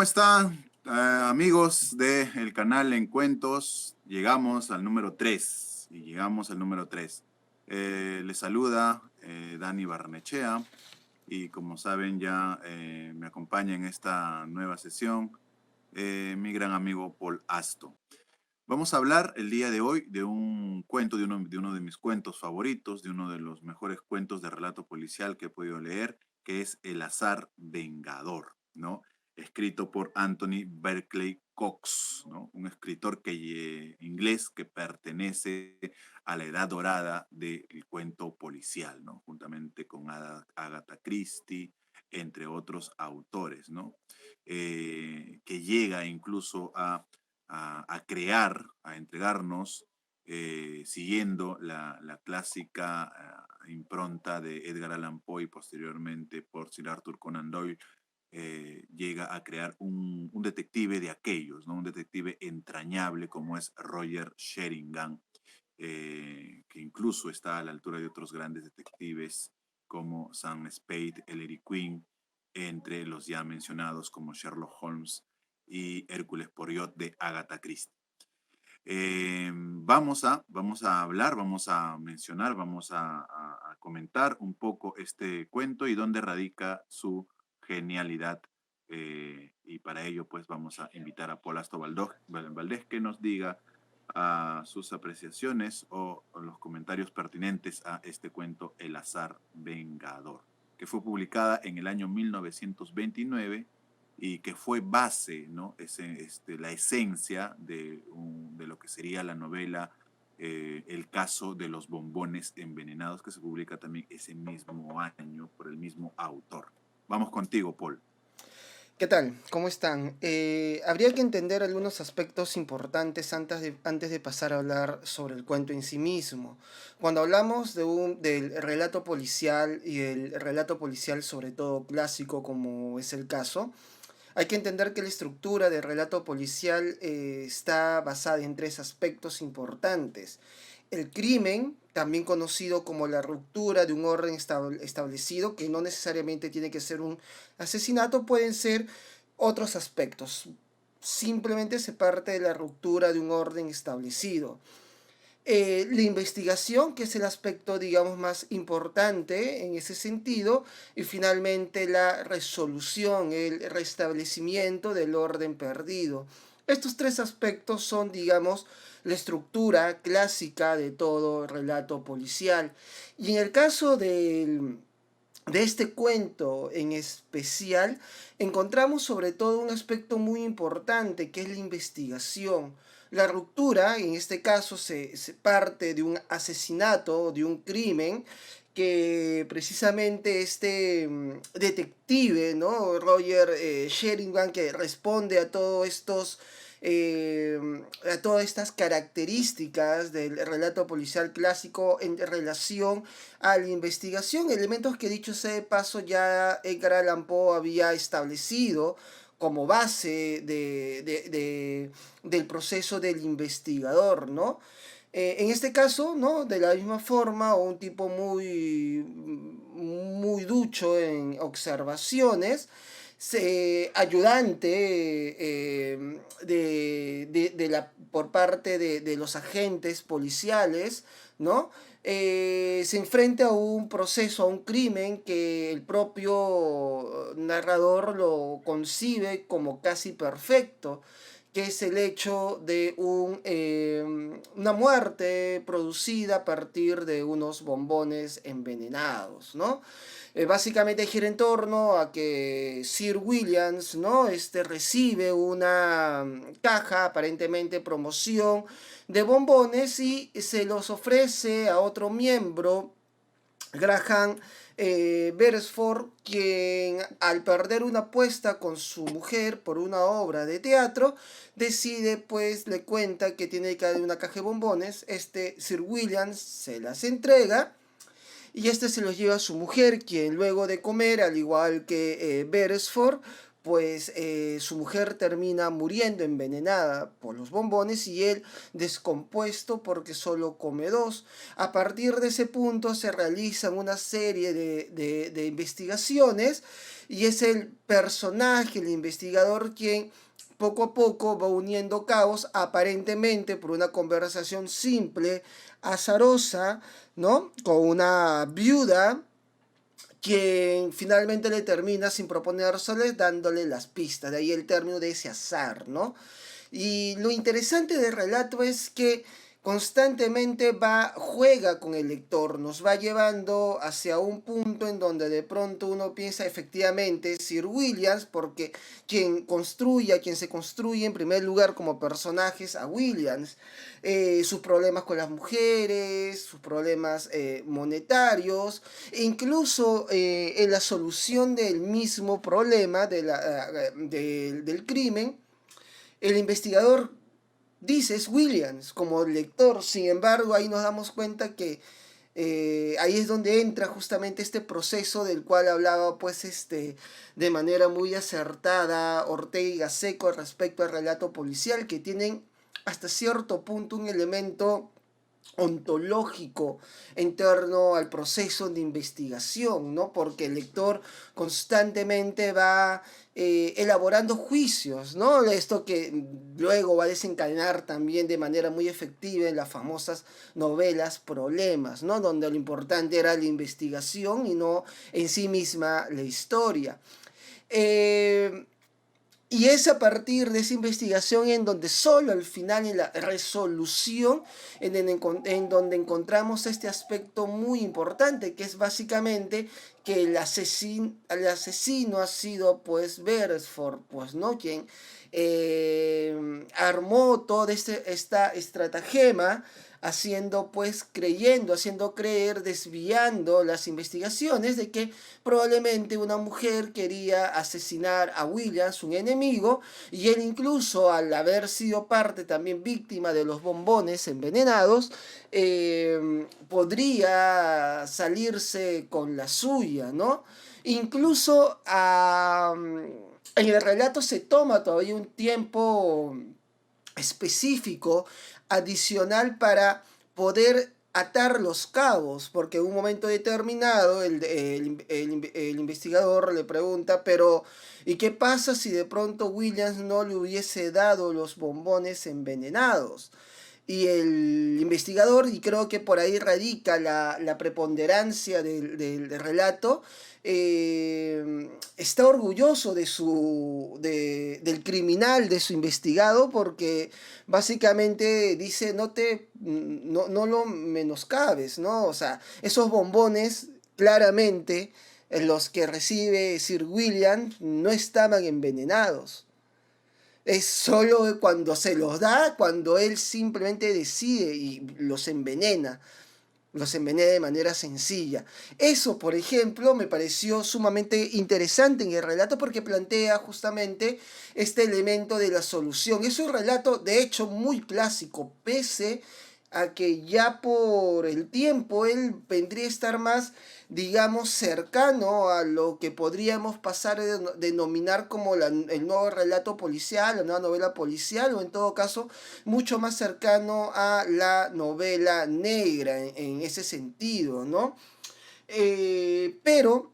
¿Cómo están, amigos del canal En Cuentos? Llegamos al número 3 y llegamos al número 3. Les saluda Dani Barnechea y como saben ya me acompaña en esta nueva sesión mi gran amigo Paul Asto. Vamos a hablar el día de hoy de un cuento, de uno de mis cuentos favoritos, de uno de los mejores cuentos de relato policial que he podido leer, que es El azar vengador, ¿no? Escrito por Anthony Berkeley Cox, ¿no? Un escritor inglés que pertenece a la edad dorada del cuento policial, ¿no? Juntamente con Agatha Christie, entre otros autores, ¿no? Que llega incluso a crear, a entregarnos, siguiendo la clásica impronta de Edgar Allan Poe y posteriormente por Sir Arthur Conan Doyle, llega a crear un detective de aquellos, ¿no? Un detective entrañable como es Roger Sheringham, que incluso está a la altura de otros grandes detectives como Sam Spade, Ellery Queen, entre los ya mencionados como Sherlock Holmes y Hércules Poirot de Agatha Christie. Vamos a hablar, vamos a mencionar, vamos a comentar un poco este cuento y dónde radica su genialidad. Y para ello, pues, vamos a invitar a Paul Asto Valdés que nos diga sus apreciaciones o los comentarios pertinentes a este cuento El azar vengador, que fue publicada en el año 1929 y que fue base, ¿no? La esencia de lo que sería la novela El caso de los bombones envenenados, que se publica también ese mismo año por el mismo autor. Vamos contigo, Paul. ¿Qué tal? ¿Cómo están? Habría que entender algunos aspectos importantes antes de pasar a hablar sobre el cuento en sí mismo. Cuando hablamos del relato policial y el relato policial sobre todo clásico como es el caso, hay que entender que la estructura del relato policial está basada en tres aspectos importantes. El crimen, también conocido como la ruptura de un orden establecido, que no necesariamente tiene que ser un asesinato, pueden ser otros aspectos. Simplemente se parte de la ruptura de un orden establecido. La investigación, que es el aspecto, digamos, más importante en ese sentido, y finalmente la resolución, el restablecimiento del orden perdido. Estos tres aspectos son, digamos, la estructura clásica de todo relato policial. Y en el caso de este cuento en especial, encontramos sobre todo un aspecto muy importante que es la investigación. La ruptura, en este caso, se parte de un asesinato, de un crimen, que precisamente este detective, ¿no? Roger Sheringham, que responde a todas estas características del relato policial clásico en relación a la investigación, elementos que dicho sea de paso ya Edgar Allan Poe había establecido como base del proceso del investigador, ¿no? En este caso, ¿no? De la misma forma, un tipo muy ducho en observaciones, ayudante por parte de los agentes policiales, ¿no? Se enfrenta a un proceso, a un crimen que el propio narrador lo concibe como casi perfecto, que es el hecho de una muerte producida a partir de unos bombones envenenados, ¿no? Básicamente gira en torno a que Sir Williams, ¿no? Recibe una caja, aparentemente promoción, de bombones y se los ofrece a otro miembro, Graham Beresford, quien al perder una apuesta con su mujer por una obra de teatro, decide, pues le cuenta que tiene que darle una caja de bombones. Sir Williams se las entrega y se los lleva a su mujer, quien luego de comer, al igual que Beresford, pues su mujer termina muriendo envenenada por los bombones y él descompuesto porque solo come dos. A partir de ese punto se realizan una serie de investigaciones y es el personaje, el investigador, quien poco a poco va uniendo cabos, aparentemente por una conversación simple, azarosa, ¿no? Con una viuda quien finalmente le termina sin proponérsele dándole las pistas, de ahí el término de ese azar, ¿no? Y lo interesante del relato es que constantemente juega con el lector, nos va llevando hacia un punto en donde de pronto uno piensa efectivamente Sir Williams, porque quien se construye en primer lugar como personajes a Williams, sus problemas con las mujeres, sus problemas monetarios, e incluso en la solución del mismo problema del crimen, el investigador dice es Williams como lector. Sin embargo, ahí nos damos cuenta que ahí es donde entra justamente este proceso del cual hablaba pues de manera muy acertada Ortega y Gasset respecto al relato policial, que tienen hasta cierto punto un elemento ontológico en torno al proceso de investigación, ¿no? Porque el lector constantemente va elaborando juicios, ¿no? Esto que luego va a desencadenar también de manera muy efectiva en las famosas novelas Problemas, ¿no? Donde lo importante era la investigación y no en sí misma la historia. Eh, y es a partir de esa investigación en donde solo al final en la resolución en donde encontramos este aspecto muy importante, que es básicamente que el asesino ha sido pues Beresford, pues, ¿no? Quien armó toda esta estratagema haciendo pues creyendo, haciendo creer, desviando las investigaciones de que probablemente una mujer quería asesinar a Williams, un enemigo, y él incluso al haber sido parte también víctima de los bombones envenenados, podría salirse con la suya, ¿no? Incluso en el relato se toma todavía un tiempo específico, adicional para poder atar los cabos, porque en un momento determinado el investigador le pregunta, pero ¿y qué pasa si de pronto Williams no le hubiese dado los bombones envenenados? Y el investigador, y creo que por ahí radica la preponderancia del relato, está orgulloso del criminal, de su investigado, porque básicamente dice, no lo menoscabes, ¿no? O sea, esos bombones claramente los que recibe Sir William no estaban envenenados. Es solo cuando se los da, cuando él simplemente decide y los envenena de manera sencilla. Eso, por ejemplo, me pareció sumamente interesante en el relato porque plantea justamente este elemento de la solución. Es un relato, de hecho, muy clásico, pese a que ya por el tiempo él vendría a estar más, digamos, cercano a lo que podríamos pasar a denominar como el nuevo relato policial, la nueva novela policial, o en todo caso, mucho más cercano a la novela negra en ese sentido, ¿no? Pero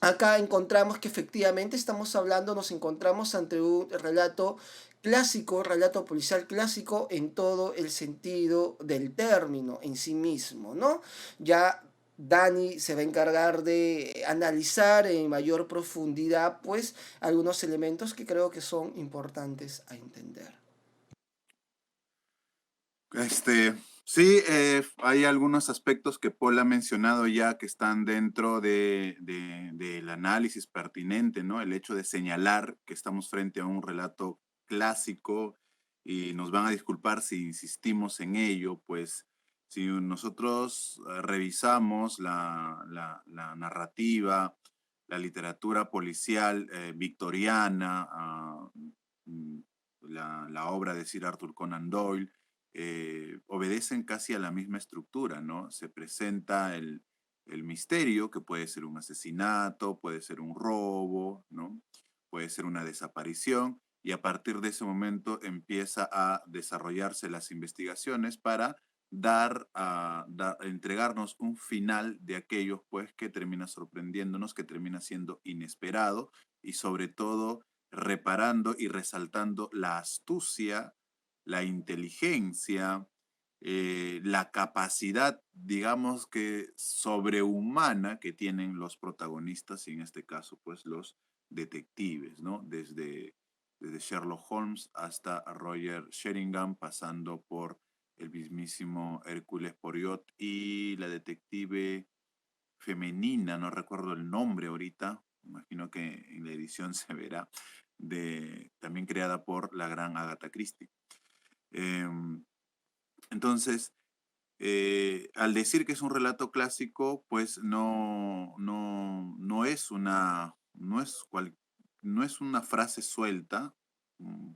acá encontramos que efectivamente nos encontramos ante un relato clásico, relato policial clásico en todo el sentido del término en sí mismo, ¿no? Ya Dani se va a encargar de analizar en mayor profundidad, pues, algunos elementos que creo que son importantes a entender. Sí, hay algunos aspectos que Paul ha mencionado ya que están dentro del análisis pertinente, ¿no? El hecho de señalar que estamos frente a un relato clásico y nos van a disculpar si insistimos en ello, pues si nosotros revisamos la narrativa, la literatura policial victoriana, la obra de Sir Arthur Conan Doyle, obedecen casi a la misma estructura, ¿no? Se presenta el misterio, que puede ser un asesinato, puede ser un robo, ¿no? puede ser una desaparición, y a partir de ese momento empieza a desarrollarse las investigaciones para entregarnos un final de aquellos pues que termina sorprendiéndonos, que termina siendo inesperado y sobre todo reparando y resaltando la astucia, la inteligencia, la capacidad, digamos que sobrehumana que tienen los protagonistas y en este caso pues los detectives, ¿no? Desde Sherlock Holmes hasta Roger Sheringham, pasando por el mismísimo Hércules Poirot y la detective femenina, no recuerdo el nombre ahorita, imagino que en la edición se verá, también creada por la gran Agatha Christie. Em, entonces, al decir que es un relato clásico, pues no es no es una frase suelta,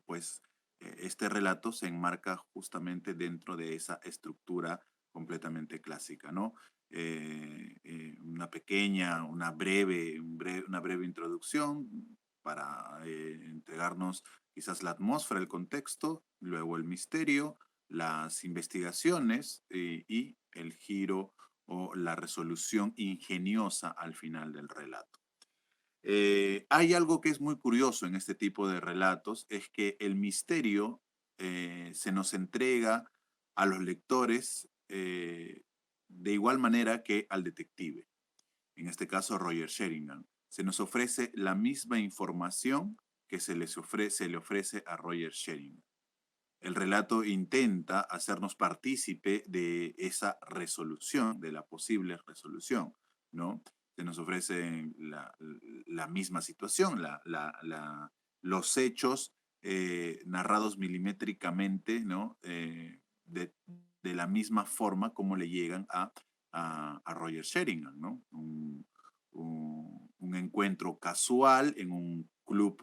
pues este relato se enmarca justamente dentro de esa estructura completamente clásica, ¿no? Una breve introducción para entregarnos quizás la atmósfera, el contexto, luego el misterio, las investigaciones y el giro o la resolución ingeniosa al final del relato. Hay algo que es muy curioso en este tipo de relatos, es que el misterio se nos entrega a los lectores de igual manera que al detective, en este caso Roger Sheringham. Se nos ofrece la misma información que se le ofrece a Roger Sheringham. El relato intenta hacernos partícipe de esa resolución, de la posible resolución, ¿no? Se nos ofrece la misma situación, los hechos narrados milimétricamente, ¿no? De la misma forma como le llegan a Roger Sheringham, ¿no? Un encuentro casual en un club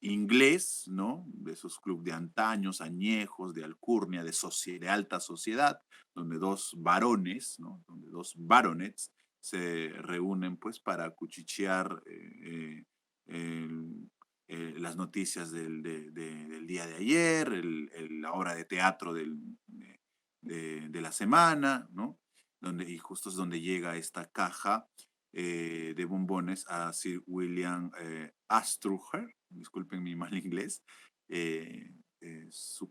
inglés, ¿no? De esos clubes de antaños, añejos, de alcurnia, de alta sociedad, donde dos varones, ¿no? Donde dos baronets se reúnen pues para cuchichear las noticias del día de ayer, la obra de teatro de la semana, ¿no? Y justo es donde llega esta caja de bombones a Sir William Astruger, disculpen mi mal inglés,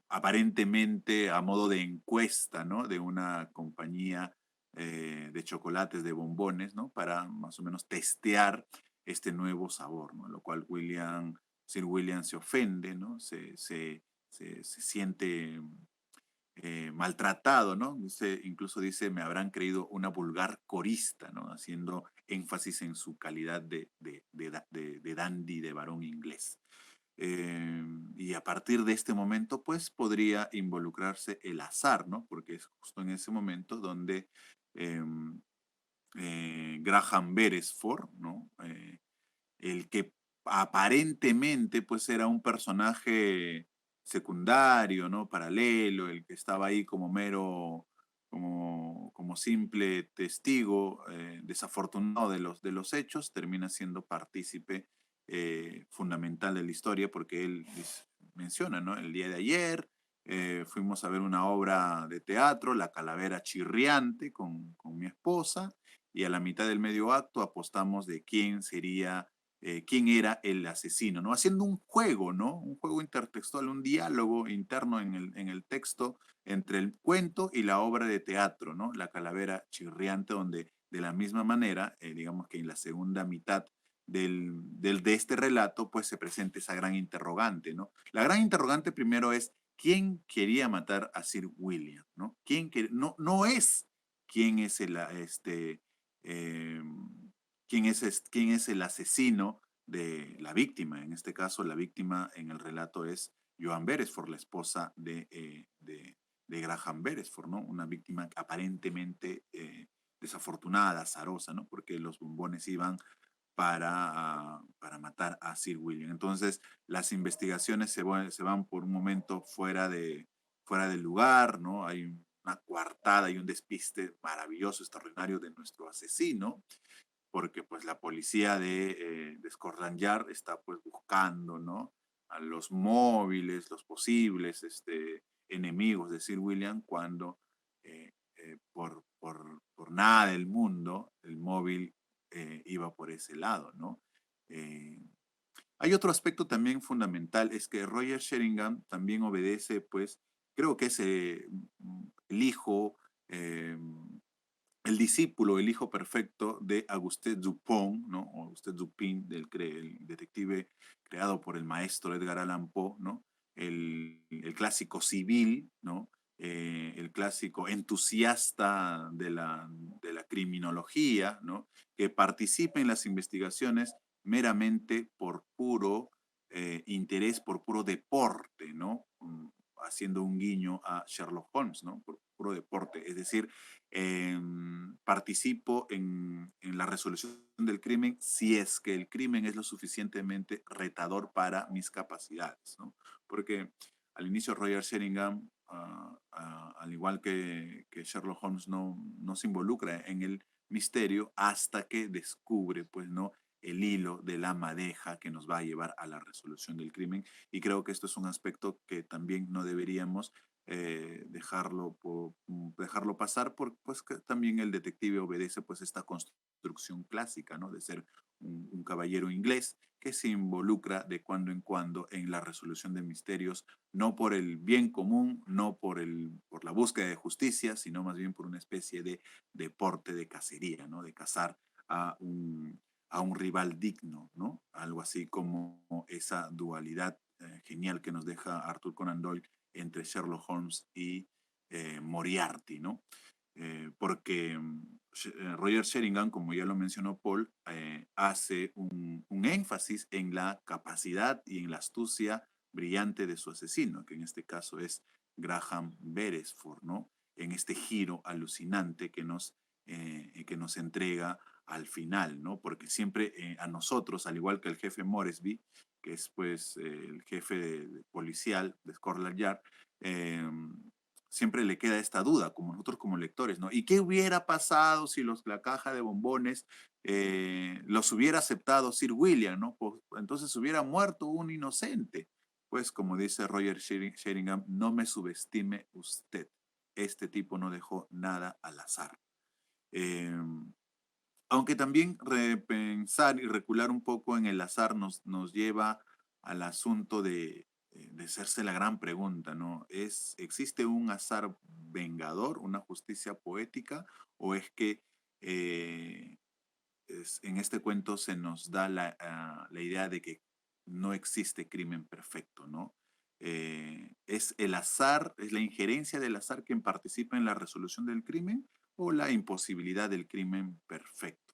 aparentemente a modo de encuesta, ¿no? De una compañía de chocolates, de bombones, ¿no? Para más o menos testear este nuevo sabor, ¿no? Lo cual Sir William se ofende, ¿no? Se siente maltratado, ¿no? Incluso dice, me habrán creído una vulgar corista, ¿no? Haciendo énfasis en su calidad de dandy, de varón inglés. Y a partir de este momento, pues podría involucrarse el azar, ¿no? Porque es justo en ese momento donde eh, Graham Beresford, ¿no? El que aparentemente pues era un personaje secundario, ¿no? Paralelo, el que estaba ahí como como simple testigo desafortunado de los hechos, termina siendo partícipe fundamental de la historia porque menciona, ¿no? El día de ayer fuimos a ver una obra de teatro, La Calavera Chirriante, con mi esposa, y a la mitad del medio acto apostamos de quién era el asesino, ¿no? Haciendo un juego, ¿no? Un juego intertextual, un diálogo interno en el texto entre el cuento y la obra de teatro, ¿no? La Calavera Chirriante, donde de la misma manera, digamos que en la segunda mitad de este relato, pues se presenta esa gran interrogante, ¿no? La gran interrogante primero es, ¿quién quería matar a Sir William, ¿no? No es quién es eh, quién es el asesino de la víctima. En este caso, la víctima en el relato es Joan Beresford, la esposa de Graham Beresford, ¿no? Una víctima aparentemente desafortunada, azarosa, ¿no? Porque los bombones iban para matar a Sir William. Entonces, las investigaciones se van por un momento fuera del lugar, ¿no? Hay una coartada y un despiste maravilloso, extraordinario de nuestro asesino, porque pues la policía de Scotland Yard está pues buscando, ¿no? A los móviles, los posibles enemigos de Sir William cuando por nada del mundo el móvil iba por ese lado, ¿no? Eh, Hay otro aspecto también fundamental, es que Roger Sheringham también obedece, pues, creo que es el hijo, eh, el discípulo, el hijo perfecto de Auguste Dupont, ¿no? O Auguste Dupin, el detective creado por el maestro Edgar Allan Poe, ¿no? El clásico civil, ¿no? El clásico entusiasta de la criminología, ¿no? Que participa en las investigaciones meramente por puro interés, por puro deporte, ¿no? Haciendo un guiño a Sherlock Holmes, ¿no? Por puro deporte. Es decir, participo en la resolución del crimen si es que el crimen es lo suficientemente retador para mis capacidades, ¿no? Porque al inicio Roger Sheringham, al igual que Sherlock Holmes, no se involucra en el misterio hasta que descubre, pues, ¿no? El hilo de la madeja que nos va a llevar a la resolución del crimen. Y creo que esto es un aspecto que también no deberíamos dejarlo pasar, porque pues que también el detective obedece pues esta construcción clásica, ¿no? De ser un caballero inglés que se involucra de cuando en cuando en la resolución de misterios, no por el bien común, no por la búsqueda de justicia, sino más bien por una especie de deporte de cacería, ¿no? De cazar a a un rival digno, ¿no? Algo así como esa dualidad genial que nos deja Arthur Conan Doyle entre Sherlock Holmes y Moriarty, ¿no? Porque Roger Sheringham, como ya lo mencionó Paul, hace un énfasis en la capacidad y en la astucia brillante de su asesino, que en este caso es Graham Beresford, ¿no? En este giro alucinante que nos entrega al final, ¿no? Porque siempre a nosotros, al igual que el jefe Moresby, que es pues el jefe policial de Scotland Yard, eh, siempre le queda esta duda, como nosotros como lectores, ¿no? ¿Y qué hubiera pasado si la caja de bombones los hubiera aceptado Sir William, ¿no? Pues, entonces hubiera muerto un inocente. Pues como dice Roger Sheringham, no me subestime usted. Este tipo no dejó nada al azar. Eh, Aunque también repensar y recular un poco en el azar nos lleva al asunto de hacerse la gran pregunta, ¿no? ¿Existe un azar vengador, una justicia poética, o es que eh, en este cuento se nos da la idea de que no existe crimen perfecto, ¿no? ¿Es el azar, es la injerencia del azar quien participa en la resolución del crimen o la imposibilidad del crimen perfecto?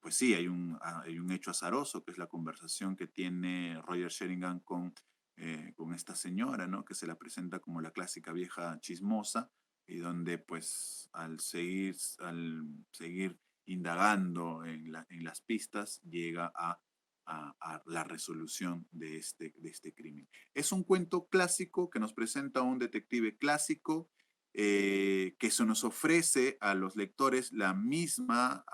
Pues sí, hay un hecho azaroso, que es la conversación que tiene Roger Sheringham con esta señora, ¿no? Que se la presenta como la clásica vieja chismosa, y donde pues al seguir indagando en las pistas, llega a la resolución de este crimen. Es un cuento clásico que nos presenta a un detective clásico que se nos ofrece a los lectores la misma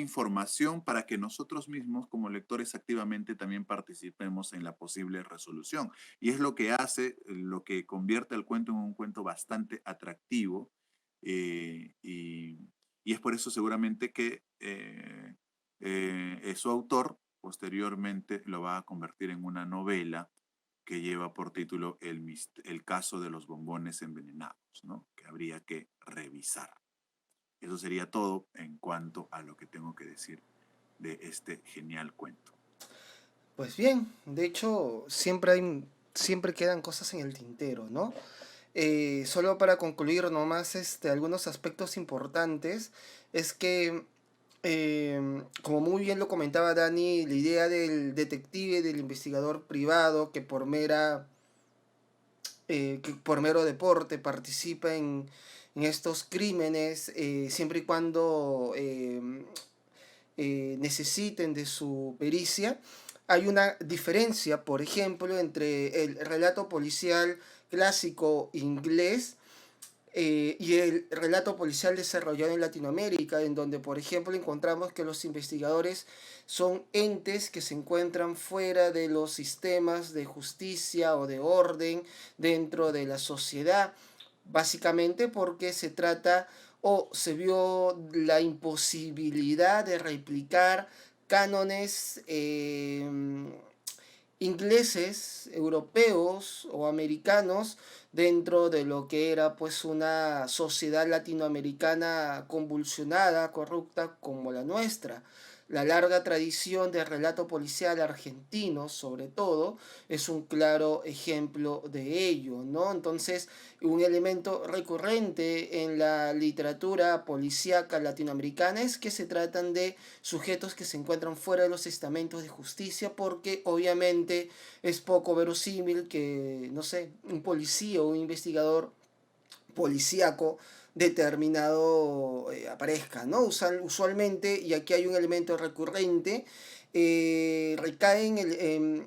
información para que nosotros mismos como lectores activamente también participemos en la posible resolución. Y es lo que hace, lo que convierte el cuento en un cuento bastante atractivo eh, y, y es por eso seguramente que su autor posteriormente lo va a convertir en una novela que lleva por título el caso de los bombones envenenados, ¿no? Que habría que revisar. Eso sería todo en cuanto a lo que tengo que decir de este genial cuento. Pues bien, de hecho, siempre quedan cosas en el tintero, ¿no? Solo para concluir nomás algunos aspectos importantes, es que, como muy bien lo comentaba Dani, la idea del detective, del investigador privado que por mero deporte participa en estos crímenes, siempre y cuando necesiten de su pericia. Hay una diferencia, por ejemplo, entre el relato policial clásico inglés y el relato policial desarrollado en Latinoamérica, en donde, por ejemplo, encontramos que los investigadores son entes que se encuentran fuera de los sistemas de justicia o de orden dentro de la sociedad, básicamente porque se trata o se vio la imposibilidad de replicar cánones ingleses, europeos o americanos dentro de lo que era pues una sociedad latinoamericana convulsionada, corrupta como la nuestra. La larga tradición de relato policial argentino, sobre todo, es un claro ejemplo de ello, ¿no? Entonces, un elemento recurrente en la literatura policíaca latinoamericana es que se tratan de sujetos que se encuentran fuera de los estamentos de justicia, porque obviamente es poco verosímil que, no sé, un policía o un investigador policíaco determinado aparezca, ¿no? Usualmente, y aquí hay un elemento recurrente, recaen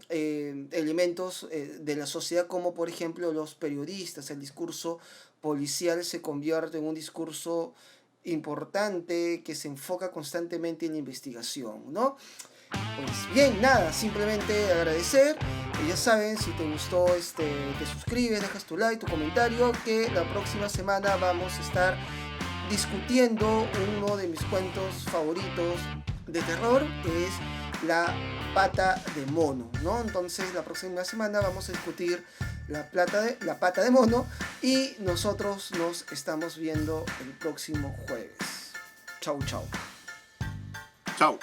elementos de la sociedad como por ejemplo los periodistas. El discurso policial se convierte en un discurso importante que se enfoca constantemente en la investigación, ¿no? Pues bien, nada, simplemente agradecer. Ya saben, si te gustó, te suscribes, dejas tu like, tu comentario, que la próxima semana vamos a estar discutiendo uno de mis cuentos favoritos de terror, que es La Pata de Mono, ¿no? Entonces la próxima semana vamos a discutir la pata de mono y nosotros nos estamos viendo el próximo jueves. Chau, chau. Chao.